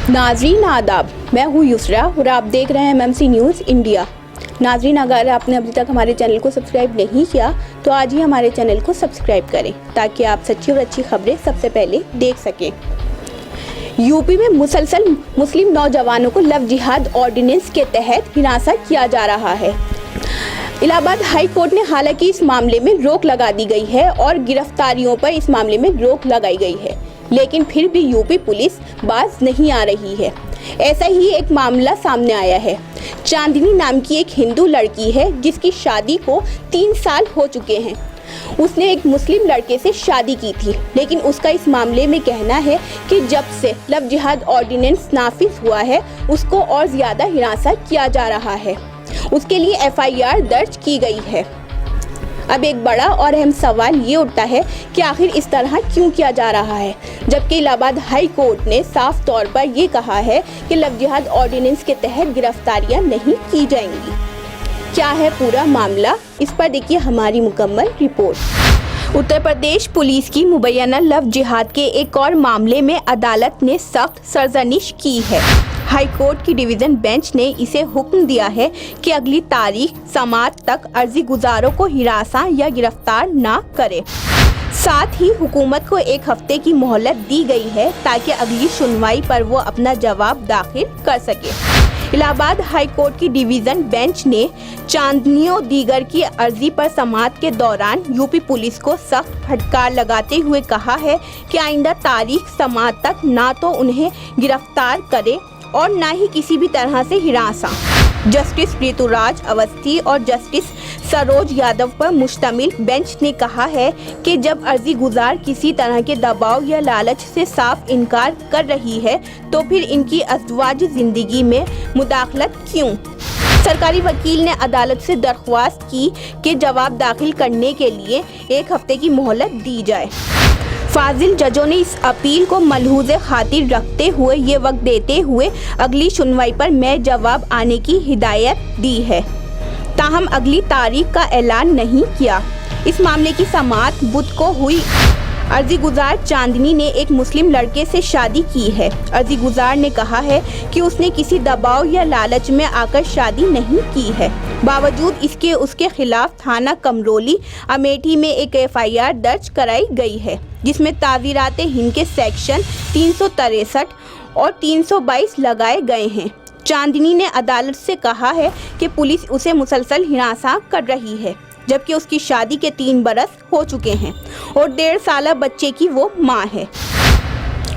नाजरीन आदाब, मैं हूँ युसरा और आप देख रहे हैं एमएमसी न्यूज़ इंडिया। नाजरीन, अगर आपने अभी तक हमारे चैनल को सब्सक्राइब नहीं किया तो आज ही हमारे चैनल को सब्सक्राइब करें ताकि आप सच्ची और अच्छी खबरें सबसे पहले देख सकें। यूपी में मुसलसल मुस्लिम नौजवानों को लव जिहाद ऑर्डिनेंस के तहत हिरासत किया जा रहा है। इलाहाबाद हाई कोर्ट ने हालांकि इस मामले में रोक लगा दी गई है और गिरफ्तारियों पर इस मामले में रोक लगाई गई है, लेकिन फिर भी यूपी पुलिस बाज नहीं आ रही है। ऐसा ही एक मामला सामने आया है। चांदनी नाम की एक हिंदू लड़की है जिसकी शादी को 3 साल हो चुके हैं। उसने एक मुस्लिम लड़के से शादी की थी, लेकिन उसका इस मामले में कहना है कि जब से लव जिहाद ऑर्डिनेंस नाफिज हुआ है उसको और ज़्यादा हिरासत किया जा रहा है। उसके लिए एफआईआर दर्ज की गई है। अब एक बड़ा और अहम सवाल ये उठता है कि आखिर इस तरह क्यों किया जा रहा है, जबकि इलाहाबाद हाई कोर्ट ने साफ तौर पर ये कहा है कि लव जिहाद ऑर्डिनेंस के तहत गिरफ्तारियां नहीं की जाएंगी। क्या है पूरा मामला, इस पर देखिए हमारी मुकम्मल रिपोर्ट। उत्तर प्रदेश पुलिस की मुबैना लव जिहाद के एक और मामले में अदालत ने सख्त सरजनिश की है। हाई कोर्ट की डिवीज़न बेंच ने इसे हुक्म दिया है कि अगली तारीख समाअत तक अर्जी गुजारों को हिरासा या गिरफ्तार ना करे। साथ ही हुकूमत को 1 हफ्ते की मोहलत दी गई है ताकि अगली सुनवाई पर वो अपना जवाब दाखिल कर सके। इलाहाबाद हाई कोर्ट की डिवीज़न बेंच ने चांदनियों दीगर की अर्जी पर समाअत के दौरान यूपी पुलिस को सख्त फटकार लगाते हुए कहा है कि आइंदा तारीख समाअत तक ना तो उन्हें गिरफ्तार करे और ना ही किसी भी तरह से हिरासा। जस्टिस ऋतुराज अवस्थी और जस्टिस सरोज यादव पर मुश्तमिल बेंच ने कहा है कि जब अर्जी गुजार किसी तरह के दबाव या लालच से साफ इनकार कर रही है तो फिर इनकी अज़वाज ज़िंदगी में मुदाखलत क्यों। सरकारी वकील ने अदालत से दरख्वास्त की कि जवाब दाखिल करने के लिए 1 हफ्ते की मोहलत दी जाए। फाजिल जजों ने इस अपील को मलहूज़े खातिर रखते हुए ये वक्त देते हुए अगली सुनवाई पर मैं जवाब आने की हिदायत दी है, ताहम अगली तारीख का ऐलान नहीं किया। इस मामले की समाअत बुध को हुई। अर्जी गुजार चांदनी ने एक मुस्लिम लड़के से शादी की है। अर्जी गुजार ने कहा है कि उसने किसी दबाव या लालच में आकर शादी नहीं की है। बावजूद इसके उसके खिलाफ थाना कमरोली अमेठी में एक एफआईआर दर्ज कराई गई है, जिसमें ताज़ीरात हिंद के सेक्शन 363 और 322 लगाए गए हैं। चांदनी ने अदालत से कहा है कि पुलिस उसे मुसलसल हिरासा कर रही है, जबकि उसकी शादी के 3 बरस हो चुके हैं और 1.5 साल बच्चे की वो मां है।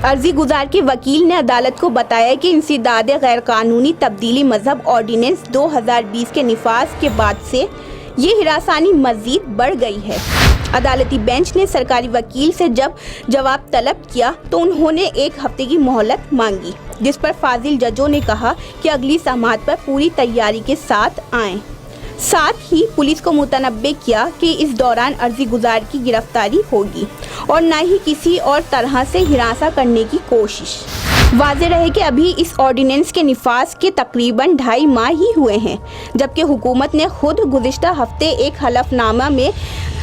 अर्जी गुजार के वकील ने अदालत को बताया कि इंसदाद गैर कानूनी तब्दीली मजहब ऑर्डिनेंस 2020 के निफाज के बाद से ये हिरासानी मजीद बढ़ गई है। अदालती बेंच ने सरकारी वकील से जब जवाब तलब किया तो उन्होंने 1 हफ्ते की मोहलत मांगी, जिस पर फाजिल जजों ने कहा कि अगली समाअत पर पूरी तैयारी के साथ आएं। साथ ही पुलिस को मुतनब्बे किया कि इस दौरान अर्जी गुजार की गिरफ्तारी होगी और न ही किसी और तरह से हिरासा करने की कोशिश। वाज़ेह रहे कि अभी इस ऑर्डिनेंस के निफाज के तकरीबन 2.5 माह ही हुए हैं, जबकि हुकूमत ने खुद गुज़िश्ता हफ्ते एक हलफनामा में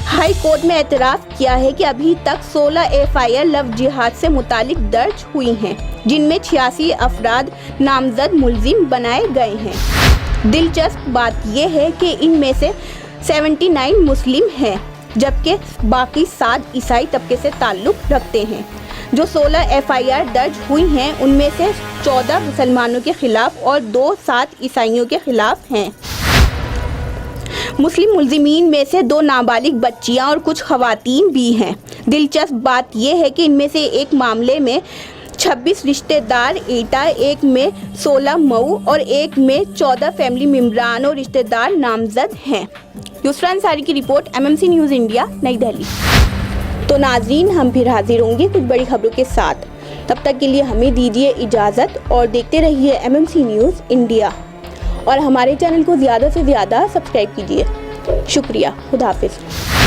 हाई कोर्ट में एतराफ़ किया है कि अभी तक 16 एफआईआर लव जिहाद से मुतालिक दर्ज हुई हैं, जिनमें 86 अफराद नामजद मुलजिम बनाए गए हैं। दिलचस्प बात यह है कि इनमें से 79 मुस्लिम हैं, जबकि बाकी 7 ईसाई तबके से ताल्लुक़ रखते हैं। जो 16 एफआईआर दर्ज हुई हैं उनमें से 14 मुसलमानों के खिलाफ और 2 7 ईसाइयों के खिलाफ हैं। मुस्लिम मुलजिमीन में से 2 नाबालिग बच्चियां और कुछ खवातीन भी हैं। दिलचस्प बात यह है कि इनमें से एक मामले में 26 रिश्तेदार एटा, एक में 16 मऊ और एक में 14 फैमिली मेम्बरान और रिश्तेदार नामजद हैं। युसरा अंसारी की रिपोर्ट, एमएमसी न्यूज़ इंडिया, नई दिल्ली। तो नाजरीन, हम फिर हाजिर होंगे कुछ बड़ी खबरों के साथ। तब तक के लिए हमें दीजिए इजाज़त और देखते रहिए एमएमसी न्यूज़ इंडिया और हमारे चैनल को ज़्यादा से ज़्यादा सब्सक्राइब कीजिए। शुक्रिया। खुदा हाफिज़।